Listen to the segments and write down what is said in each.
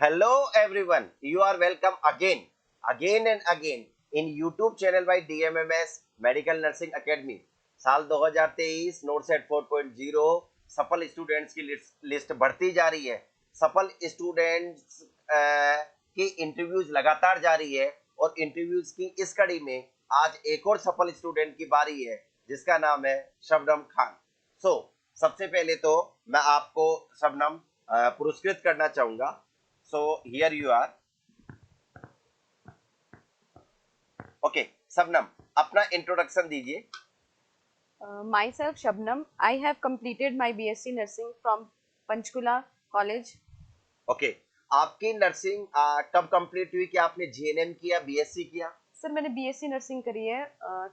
Hello everyone, you are welcome again and again in YouTube channel by DMMS Medical Nursing Academy। साल 2023 नोटसेट 4.0 सफल students की list बढ़ती जा रही है। सफल स्टूडेंट्स की इंटरव्यूज लगातार जारी है और इंटरव्यूज की इस कड़ी में आज एक और सफल स्टूडेंट की बारी है जिसका नाम है शबनम खान। सबसे पहले तो मैं आपको शबनम पुरस्कृत करना चाहूंगा। So here you are. Okay, Shabnam, अपना इंट्रोडक्शन दीजिए। Myself Shabnam. I have completed my BSc Nursing from Panchkula College. Okay, आपकी नर्सिंग कब कंप्लीट हुई कि आपने जीएनएम किया बीएससी किया? सर मैंने BSc नर्सिंग करी है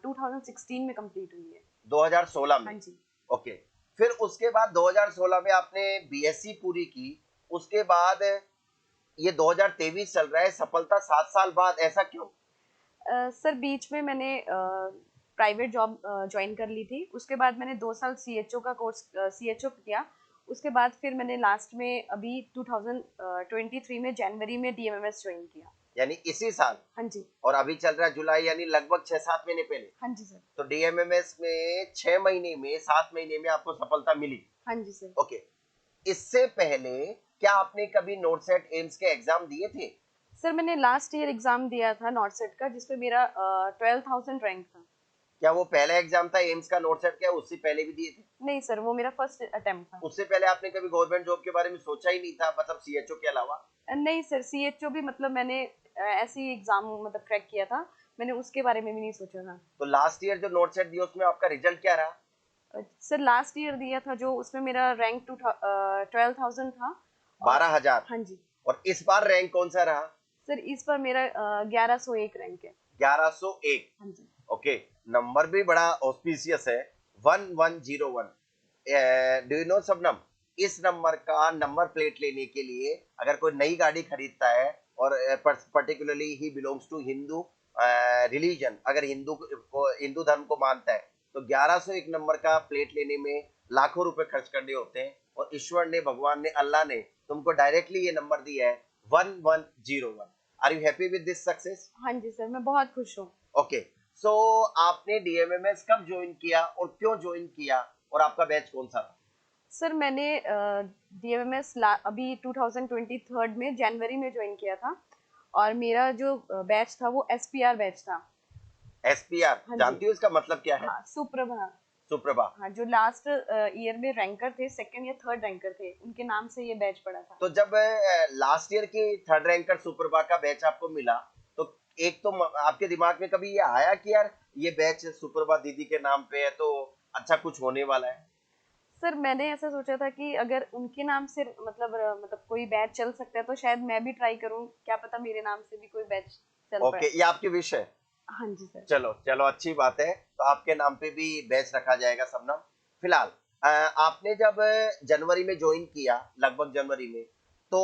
2016 में कंप्लीट हुई है। 2016 में? हाँ जी। ओके, फिर उसके बाद 2016 में आपने बीएससी पूरी की, उसके बाद ये 2023 चल रहा है, सफलता 7 साल बाद, ऐसा क्यों? सर बीच में मैंने प्राइवेट जॉब ज्वाइन कर ली थी। उसके बाद मैंने 2 साल CHO का कोर्स CHO किया। उसके बाद फिर मैंने लास्ट में अभी 2023 में जनवरी में DMMS ज्वाइन किया। यानी इसी साल? हाँ जी। और अभी चल रहा है जुलाई, यानी लगभग 6-7 महीने पहले। हाँ जी सर। तो डीएमएमएस में 6 महीने में 7 महीने में आपको सफलता मिली? हाँ जी सर। ओके, इससे पहले क्या आपने कभी नोटसेट एम्स के एग्जाम दिए थे? सर मैंने लास्ट ईयर एग्जाम दिया था नॉटसेट का जिसमें मेरा 12,000 रैंक था। क्या वो पहला एग्जाम था एम्स का नोटसेट, क्या उससे पहले भी दिए थे? नहीं सर, वो मेरा फर्स्ट अटेम्प्ट था। उससे पहले आपने कभी गवर्नमेंट जॉब के बारे में सोचा ही नहीं था, मतलब सीएचओ के अलावा? नहीं सर, CHO भी मतलब मैंने ऐसे ही एग्जाम मतलब क्रैक किया था, मैंने उसके बारे में भी नहीं सोचा था। तो लास्ट ईयर जो नोटसेट दिया उसमें आपका रिजल्ट क्या रहा? सर लास्ट ईयर दिया था जो, उसमें मेरा रैंक 12,000 था। 12,000? हाँ जी। और इस बार रैंक कौन सा रहा? सर इस बार मेरा 1101 रैंक है। 1101? हाँ जी। ओके, नंबर भी बड़ा ऑस्पिशियस है, 1101। डू यू नो शबनम, इस नंबर का नंबर प्लेट लेने के लिए अगर कोई नई गाड़ी खरीदता है और पर्टिकुलरली ही बिलोंग्स टू हिंदू रिलीजन, अगर हिंदू धर्म को मानता है, तो 1101 नंबर का प्लेट लेने में लाखों रुपए खर्च करने होते हैं। और ईश्वर ने, भगवान ने, अल्लाह ने तुमको डायरेक्टली ये नंबर दिया है 1101। Are you happy with this success? हाँ जी सर, मैं बहुत खुश हूँ। ओके, सो आपने डीएमएमएस कब ज्वाइन किया और क्यों ज्वाइन किया और आपका बैच कौन सा था? सर मैंने DMMS अभी 2023 में जनवरी में ज्वाइन किया था और मेरा जो बैच था वो SPR बैच था। एसपीआर हाँ जी। जानती हो इसका मतलब क्या है? हाँ, सुप्रभा। सुप्रभा। हाँ, जो लास्ट ईयर में रैंकर थे, सेकंड या थर्ड रैंकर थे, उनके नाम से ये बैच पड़ा था। तो जब लास्ट ईयर की थर्ड रैंकर सुप्रभा का बैच आपको मिला, तो एक तो आपके दिमाग में कभी ये आया कि यार ये बैच सुप्रभा दीदी के नाम पे है तो अच्छा कुछ होने वाला है? सर मैंने ऐसा सोचा था कि अगर उनके नाम से मतलब कोई बैच चल सकता है तो शायद मैं भी ट्राई करूं, क्या पता मेरे नाम से भी कोई बैच चल ओके, पाए। ये आपकी विश है? हाँ जी सर। चलो चलो, अच्छी बात है, तो आपके नाम पे भी बैच रखा जाएगा शबनम। फिलहाल आपने जब जनवरी में ज्वाइन किया, लगभग जनवरी में, तो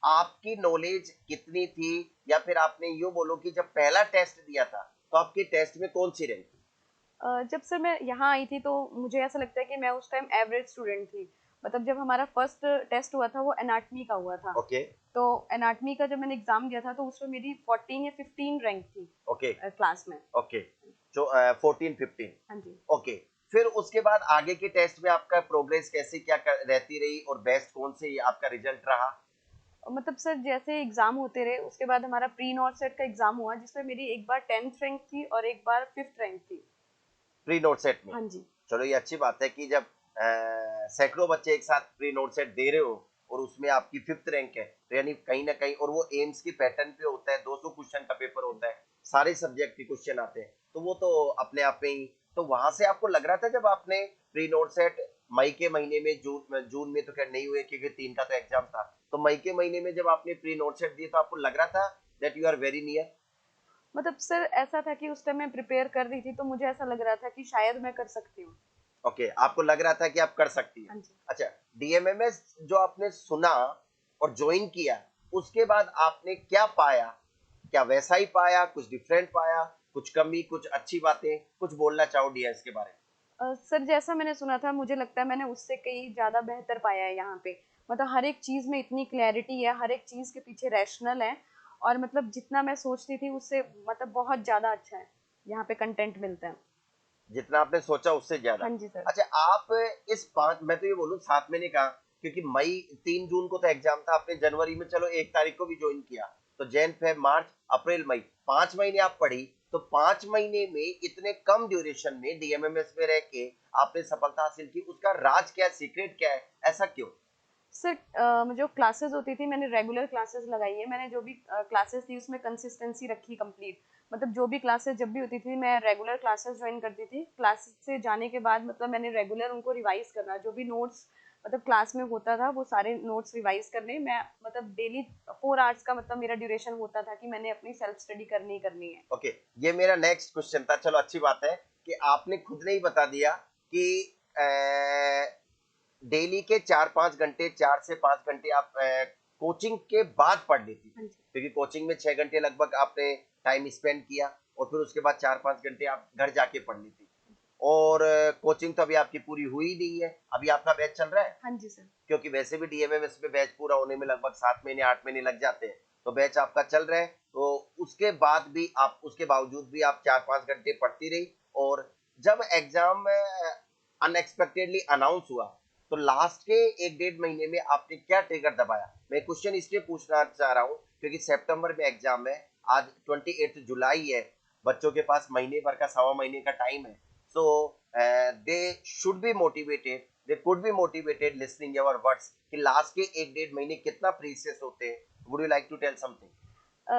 आपकी नॉलेज कितनी थी, या फिर आपने यूं बोलो कि जब पहला टेस्ट दिया था तो आपकी टेस्ट में कौन सी रैंक थी? जब सर मैं यहाँ आई थी तो मुझे ऐसा लगता है कि मैं उस टाइम एवरेज स्टूडेंट थी। मतलब जब हमारा फर्स्ट टेस्ट हुआ था वो एनाटमी का हुआ था। ओके। तो एनाटमी का जब मैंने एग्जाम दिया था तो उसमें मेरी 14 या 15 रैंक थी ओके। क्लास में। ओके, जो 14-15। हाँ जी। ओके, फिर उसके बाद आगे के टेस्ट में आपका प्रोग्रेस कैसी क्या रहती रही और बेस्ट कौन से आपका रिजल्ट रहा? मतलब सर जैसे एग्जाम होते रहे उसके बाद हमारा प्री नॉट सेट का एग्जाम हुआ जिसमें मेरी एक बार 10th रैंक थी और एक बार 5th रैंक थी। प्री नोट सेट में? हाँ जी। चलो, ये अच्छी बात है कि जब सैकड़ों बच्चे एक साथ प्री नोट सेट दे रहे हो और उसमें आपकी 5th रैंक है, तो यानी कहीं ना कहीं, और वो एम्स की पैटर्न पे होता है, 200 क्वेश्चन का पेपर होता है, सारे सब्जेक्ट के क्वेश्चन आते हैं, तो वो तो अपने आप में ही, तो वहां से आपको लग रहा था जब आपने प्री नोट सेट मई के महीने में, जून में तो खैर नहीं हुए क्योंकि 3 का तो एग्जाम था, तो मई के महीने में जब आपने प्री नोट सेट दिए तो आपको लग रहा था that you are very near? मतलब सर ऐसा था कि उस टाइम मैं प्रिपेयर कर रही थी तो मुझे ऐसा लग रहा था कि शायद मैं कर सकती हूँ। ओके, आपको लग रहा था कि आप कर सकती हैं। हाँ जी। अच्छा, डीएमएमएस जो आपने सुना और ज्वाइन किया, उसके बाद आपने क्या पाया? क्या वैसा ही पाया, कुछ डिफरेंट पाया, कुछ कमी, कुछ अच्छी बातें, कुछ बोलना चाहो डीएस के बारे में? सर जैसा मैंने सुना था मुझे लगता है मैंने उससे कहीं ज़्यादा बेहतर पाया है यहाँ पे। मतलब हर एक चीज़ में इतनी क्लैरिटी है, हर एक चीज़ के पीछे रैशनल है, और मतलब जितना मैं सोचती थी उससे मतलब बहुत ज़्यादा अच्छा है, यहाँ पे कंटेंट मिलता है। जितना आपने सोचा उससे ज्यादा। हाँ जी सर। अच्छा, आप इस 5, मैं तो ये बोलूं 7 महीने का, क्योंकि मई 3 जून को तो एग्जाम था, आपने जनवरी में चलो 1 तारीख को भी ज्वाइन किया, तो जैन फेब मार्च अप्रैल मई 5 महीने आप पढ़ी, तो 5 महीने में इतने कम ड्यूरेशन में डीएमएमएस में रह के आपने सफलता हासिल की, उसका राज क्या है, सीक्रेट क्या है, ऐसा क्यों? सर जो क्लासेस होती थी, मैंने रेगुलर क्लासेस लगाई है, मैंने जो भी क्लासेस थी उसमें कंसिस्टेंसी रखी कंप्लीट। मतलब जो भी क्लासेस जब भी होती थी मैं रेगुलर क्लासेस ज्वाइन करती थी। क्लास से जाने के बाद मतलब मैंने रेगुलर उनको रिवाइज करना, जो भी नोट्स मतलब क्लास में होता था वो सारे नोट्स रिवाइज करने। मैं मतलब डेली 4 आवर्स का मतलब मेरा ड्यूरेशन होता था कि मैंने अपनी सेल्फ स्टडी करनी ही करनी है। ओके, ये मेरा नेक्स्ट क्वेश्चन था। चलो अच्छी बात है कि आपने खुद ने ही बता दिया कि डेली के 4-5 घंटे, 4 से 5 घंटे आप कोचिंग के बाद पढ़ लेती थी, हाँ जी। क्योंकि कोचिंग में 6 घंटे लगभग आपने टाइम स्पेंड किया, और फिर उसके बाद 4-5 घंटे आप घर जाके पढ़ ली थी। और कोचिंग तो अभी आपकी पूरी हुई नहीं है, अभी आपका बैच चल रहा है, हाँ जी सर। क्योंकि वैसे भी डीएमएमएस में बैच पूरा होने में लगभग 7 महीने 8 महीने लग जाते हैं, तो बैच आपका चल रहा है, तो उसके बाद भी आप, उसके बावजूद भी आप 4-5 घंटे पढ़ती रही। और जब एग्जाम अनएक्सपेक्टेडली अनाउंस हुआ, तो लास्ट के 1-1.5 महीने में आपने क्या ट्रिगर दबाया? मैं क्वेश्चन इसलिए पूछना चाह रहा हूँ क्योंकि सितंबर में एग्जाम है, आज 28 जुलाई है, बच्चों के पास महीने भर का, 1.25 महीने का टाइम है, so they should be motivated, they could be motivated listening your words, कि लास्ट के 1-1.5 महीने कितना प्रीसियस होते हैं। Would you like to tell something?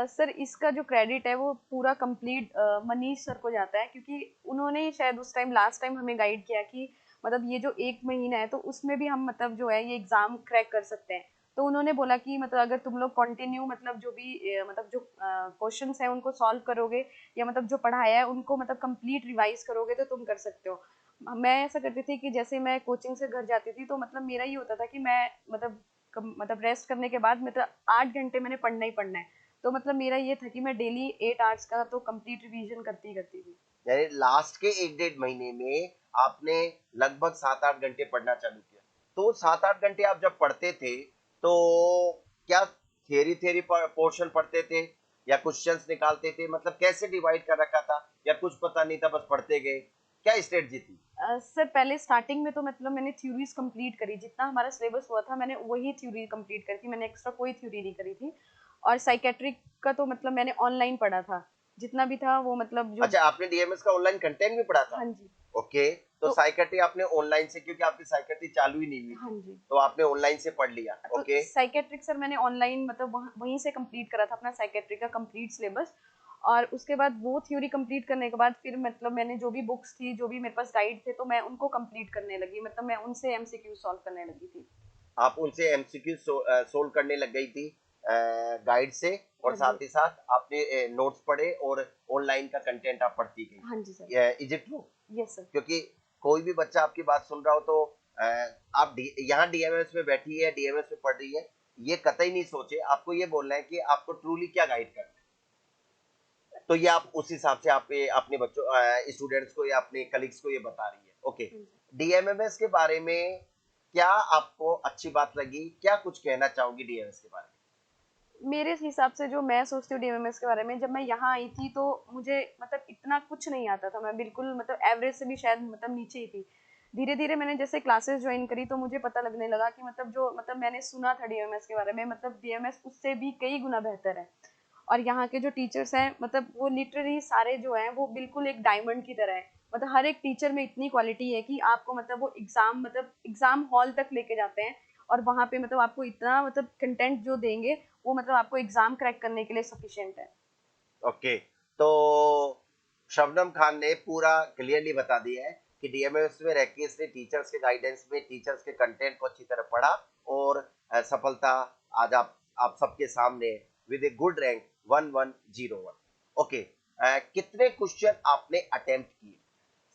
Sir इसका जो क्रेडिट है वो पूरा कंप्लीट मनीष सर को जाता है, क्योंकि उन्होंने ही शायद उस टाइम लास्ट टाइम हमें गाइड किया कि मतलब ये जो 1 महीना है तो उसमें भी हम मतलब जो है ये एग्जाम क्रैक कर सकते हैं। तो उन्होंने बोला कि मतलब अगर तुम लोग कंटिन्यू मतलब जो भी मतलब जो क्वेश्चंस हैं उनको सॉल्व करोगे, या मतलब जो पढ़ाया है उनको मतलब कंप्लीट रिवाइज करोगे तो तुम कर सकते हो। मैं ऐसा करती थी कि जैसे मैं कोचिंग से घर जाती थी तो मतलब मेरा ये होता था कि मैं मतलब मतलब रेस्ट करने के बाद मतलब 8 घंटे मैंने पढ़ना ही पढ़ना है। तो मतलब मेरा ये था कि मैं डेली 8 आवर्स का तो कंप्लीट रिवीजन करती ही करती थी। यानी लास्ट के 1-1.5 महीने में आपने लगभग 7-8 घंटे पढ़ना चालू किया। तो 7-8 घंटे आप जब पढ़ते थे, तो क्या थ्योरी थ्योरी पोर्शन पढ़ते थे या क्वेश्चंस निकालते थे, मतलब कैसे डिवाइड कर रखा था, या कुछ पता नहीं था बस पढ़ते गए, क्या स्ट्रेटजी थी? सर पहले स्टार्टिंग में तो मतलब मैंने थ्योरीज कंप्लीट करी, जितना हमारा सिलेबस हुआ था मैंने वही थ्योरी कंप्लीट करी थी, मैंने एक्स्ट्रा कोई थ्योरी नहीं करी थी। और साइकेट्रिक का तो मतलब मैंने ऑनलाइन पढ़ा था, जितना भी था वो मतलब जो। अच्छा, आपने डीएमएस का ऑनलाइन कंटेंट भी पढ़ा था? हाँ जी। ओके, तो तो साइकेट्री आपने ऑनलाइन से, क्योंकि आपकी साइकेट्री चालू ही नहीं हुई हाँ थी, जी। तो आपने ऑनलाइन से पढ़ लिया। तो ओके, साइकेट्रिक सर मैंने ऑनलाइन मतलब वहीं से कंप्लीट करा था अपना साइकेट्रिक का कंप्लीट सिलेबस। और उसके बाद वो थ्योरी कंप्लीट करने के बाद फिर मतलब मैंने जो भी बुक्स थी, जो भी मेरे पास गाइड थे, तो मैं उनको कंप्लीट करने लगी, मतलब मैं उनसे एमसीक्यू सॉल्व करने लगी थी। आप उनसे एमसीक्यू सोल्व करने लग गई थी गाइड से, और हाँ जी। साथ ही साथ आपने नोट्स पढ़े और ऑनलाइन का कंटेंट आप पढ़ती हाँ जी सर। गई। Is it true? Yes sir. क्योंकि कोई भी बच्चा आपकी बात सुन रहा हो, तो आप यहाँ डीएमएस में बैठी है, डीएमएस में पढ़ रही है, ये कतई नहीं सोचे, आपको ये बोलना है कि आपको ट्रूली क्या गाइड करना है, तो ये आप उस हिसाब से आप ये अपने बच्चों, स्टूडेंट्स को या अपने कलीग्स को ये बता रही है। ओके, हाँ जी। डीएमएमएस के बारे में क्या आपको अच्छी बात लगी, क्या कुछ कहना चाहोगी डीएमएस के बारे मेरे हिसाब से जो मैं सोचती हूँ डीएमएमएस के बारे में, जब मैं यहाँ आई थी तो मुझे मतलब इतना कुछ नहीं आता था, मैं बिल्कुल मतलब एवरेज से भी शायद मतलब नीचे ही थी। धीरे धीरे मैंने जैसे क्लासेस ज्वाइन करी तो मुझे पता लगने लगा कि मतलब जो मतलब मैंने सुना था डीएमएमएस के बारे में, मतलब डीएमएस उससे भी कई गुना बेहतर है। और यहाँ के जो टीचर्स हैं मतलब वो लिटरली सारे जो हैं वो बिल्कुल एक डायमंड की तरह है। मतलब हर एक टीचर में इतनी क्वालिटी है कि आपको मतलब वो एग्जाम हॉल तक लेके जाते हैं, और वहाँ पे मतलब आपको इतना मतलब कंटेंट जो देंगे वो मतलब आपको एग्जाम क्रैक करने के लिए सफिशिएंट है। में? ओके, तो शबनम खान ने पूरा क्लियरली बता दिया है कि डीएमएस में रह के इसने टीचर्स के गाइडेंस में टीचर्स के कंटेंट को अच्छी तरह पढ़ा, और सफलता आज आप सबके सामने with a good rank 1101। Okay, कितने क्वेश्चन आपने अटेम्प्ट किए?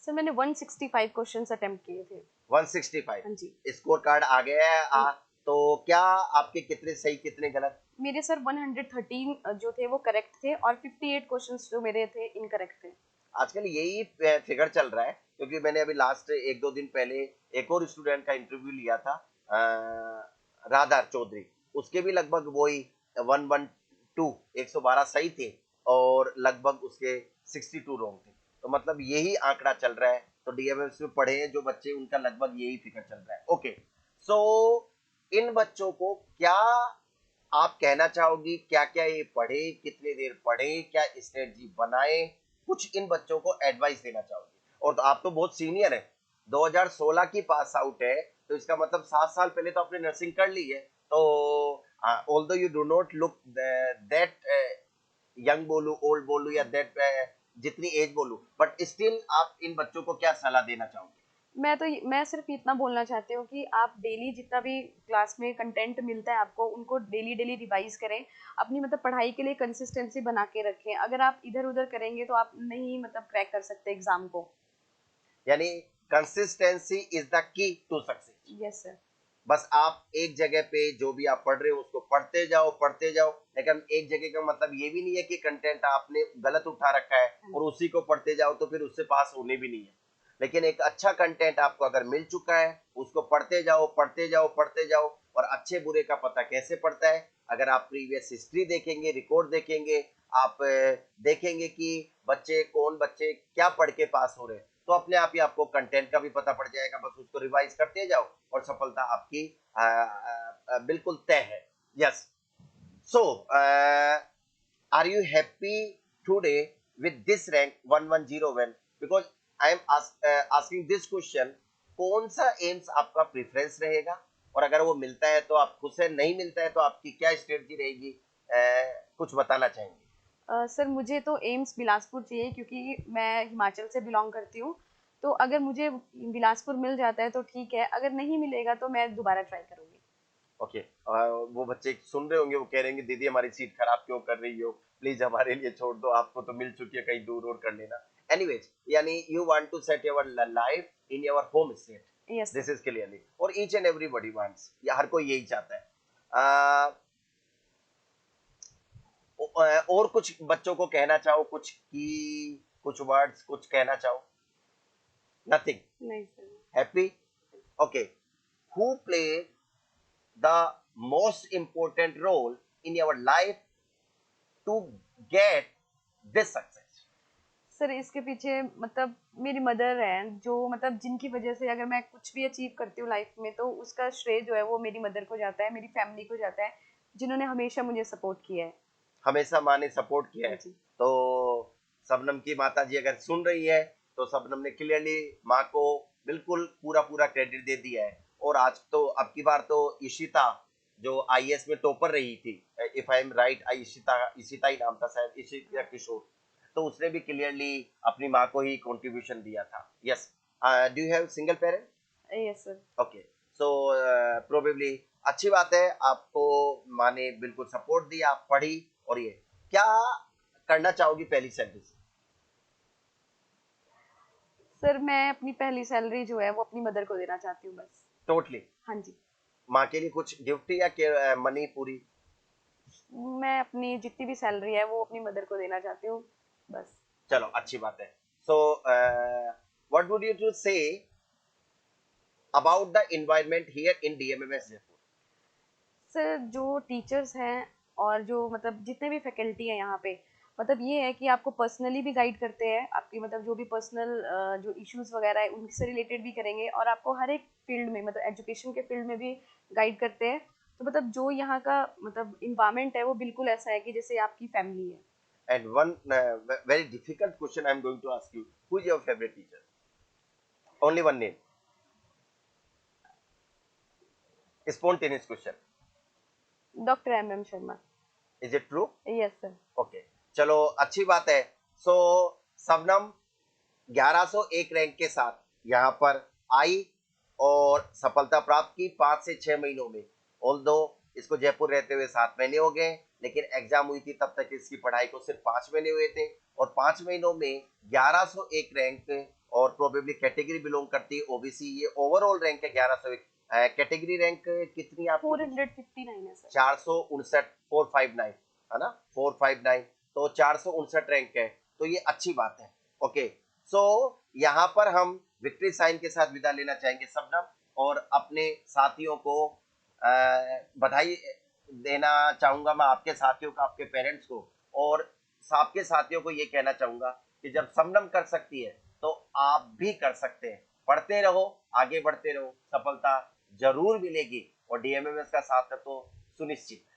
सर मैंने 165 क्वेश्चंस अटेम्प्ट किए थे। हाँ जी। 165 स्कोर कार्ड आ गया है। तो क्या आपके कितने सही कितने गलत? मेरे सर 113 जो थे वो करेक्ट थे, और 58 क्वेश्चंस जो मेरे थे इनकरेक्ट थे। आजकल यही फिगर चल रहा है, क्योंकि मैंने अभी लास्ट 1-2 दिन पहले एक और स्टूडेंट का इंटरव्यू लिया था, राधार चौधरी, उसके भी लगभग वही 112 112 सही थे और लगभग उसके 62 रॉन्ग थे। तो मतलब यही आंकड़ा चल रहा है। तो डीएमएस में पढ़े हैं जो बच्चे, उनका लगभग यही फिगर चल रहा है। ओके, सो इन बच्चों को क्या आप कहना चाहोगी, क्या क्या ये पढ़े, कितनी देर पढ़े, क्या स्ट्रेटजी बनाए, कुछ इन बच्चों को एडवाइस देना चाहोगी? और तो आप तो बहुत सीनियर है, 2016 की पास आउट है, तो इसका मतलब 7 साल पहले तो आपने नर्सिंग कर ली है। तो although you do not look that young बोलू, ओल्ड बोलू या दैट जितनी एज बोलू, बट स्टिल आप इन बच्चों को क्या सलाह देना चाहोगे? मैं सिर्फ इतना बोलना चाहती हूँ कि आप डेली जितना भी क्लास में कंटेंट मिलता है आपको, उनको डेली डेली रिवाइज करें। अपनी मतलब पढ़ाई के लिए कंसिस्टेंसी बना के रखें। अगर आप इधर उधर करेंगे तो आप नहीं मतलब क्रैक कर सकते एग्जाम को। यानी consistency is the key to success. Yes sir. बस आप एक जगह पे जो भी आप पढ़ रहे हो उसको पढ़ते जाओ, पढ़ते जाओ। लेकिन एक जगह का मतलब ये भी नहीं है कि कंटेंट आपने गलत उठा रखा है और उसी को पढ़ते जाओ तो फिर उससे पास होने भी नहीं है। लेकिन एक अच्छा कंटेंट आपको अगर मिल चुका है, उसको पढ़ते जाओ, पढ़ते जाओ, पढ़ते जाओ। और अच्छे बुरे का पता कैसे पड़ता है? अगर आप प्रीवियस हिस्ट्री देखेंगे, रिकॉर्ड देखेंगे, आप देखेंगे कि कौन बच्चे क्या पढ़ के पास हो रहे हैं, तो अपने आप ही आपको कंटेंट का भी पता पड़ जाएगा। बस उसको रिवाइज करते जाओ और सफलता आपकी बिल्कुल तय है। Yes. So are you happy today with this rank 1101? Because I am asking this question, कौन सा एम्स आपका प्रेफरेंस रहेगा? और अगर वो मिलता है तो आप खुश है, नहीं मिलता है तो आपकी क्या स्ट्रेटजी रहेगी? कुछ बताना चाहेंगे? सर मुझे तो एम्स बिलासपुर चाहिए क्योंकि मैं हिमाचल से बिलोंग करती हूँ। तो अगर मुझे बिलासपुर मिल जाता है तो ठीक है, अगर नहीं मिलेगा तो मैं दोबारा ट्राई करूँगी। ओके, वो बच्चे सुन रहे होंगे, वो कह रहे होंगे दीदी हमारी सीट खराब क्यों कर रही हो, प्लीज हमारे लिए छोड़ दो, आपको तो मिल चुकी है, कहीं दूर और कर लेना। एनीवेज, यानी you want to set your life in your home state. Yes this sir. Is clearly, और ईच एंड एवरीबॉडी वांट्स, या हर कोई यही चाहता है। अ, और कुछ बच्चों को कहना चाहो, कुछ वर्ड्स कुछ कहना चाहो? नथिंग? नहीं sir. Happy? Okay, who play the most important role in your life to get this success? Sir इसके पीछे मतलब मेरी मदर है, जो मतलब जिनकी वजह से अगर मैं कुछ भी अचीव करती हूँ लाइफ में तो उसका श्रेय जो है वो मेरी मदर को जाता है, मेरी फैमिली को जाता है, जिन्होंने हमेशा मुझे सपोर्ट किया है। हमेशा माँ ने सपोर्ट किया हाँ है। जी। तो शबनम की माता जी अगर सुन रही है तो शबनम ने क्लियरली माँ को बिल्कुल पूरा पूरा क्रेडिट दे दिया है। और आज तो अब की बार तो इशिता जो आईएएस में टॉपर रही थी, if I am right, Ishita Ishita ही नाम था शायद, इशिता किशोर, तो उसने भी क्लियरली अपनी माँ को ही कंट्रीब्यूशन दिया था। Yes. Do you have single parent? Yes sir. Okay, so probably अच्छी बात है, आपको माँ ने बिल्कुल सपोर्ट दिया, आप पढ़ी। और ये क्या करना चाहोगी पहली सैलरी से? सर मैं अपनी पहली सैलरी जो है वो अपनी मदर को देना चाहती हूँ बस। टोटली हाँ जी। माँ के लिए कुछ गिफ्ट या मनी पूरी? मैं अपनी जितनी भी सैलरी है वो अपनी मदर को देना चाहती हूँ बस। चलो अच्छी बात है। So what would you to say about the environment here in DMMS Jaipur? Sir जो टीचर्स हैं और जो मतलब जितने भी फैकल्टी हैं यहाँ पे, मतलब ये है कि आपको पर्सनली भी गाइड करते हैं, आपकी मतलब जो भी पर्सनल जो इश्यूज वगैरह है उनसे रिलेटेड भी करेंगे, और आपको हर एक फील्ड में मतलब एजुकेशन के फील्ड में भी गाइड करते हैं। तो मतलब जो यहाँ का मतलब इन्वायरमेंट है वो बिल्कुल ऐसा है कि जैसे आपकी फैमिली है। And one very difficult question I'm going to ask you, who is your favorite teacher? Only one name. Spontaneous question. Doctor MM Sharma. Is it true? Yes sir. Okay, चलो अच्छी बात है। सो शबनम 1101 रैंक के साथ यहाँ पर आई और सफलता प्राप्त की 5 से 6 महीनों में। ऑल्दो इसको जयपुर रहते हुए 7 महीने हो गए, लेकिन एग्जाम हुई थी तब तक इसकी पढ़ाई को सिर्फ 5 महीने हुए थे। और 5 महीनों में 1101 रैंक, और प्रोबेबली कैटेगरी बिलोंग करती है ओबीसी। ये ओवरऑल रैंक है 1101। कैटेगरी रैंक कितनी आपकी? 459 है सर। 459, 459 है ना, 459। तो 459 रैंक है, तो ये अच्छी बात है। ओके, सो यहाँ पर हम विक्ट्री साइन के साथ विदा लेना चाहेंगे शबनम, और अपने साथियों को बधाई देना चाहूंगा मैं आपके साथियों को, आपके पेरेंट्स को, और आपके साथियों को ये कहना चाहूंगा कि जब शबनम कर सकती है तो आप भी कर सकते हैं। पढ़ते रहो, आगे बढ़ते रहो, सफलता जरूर मिलेगी और डीएमएमएस का साथ तो सुनिश्चित है।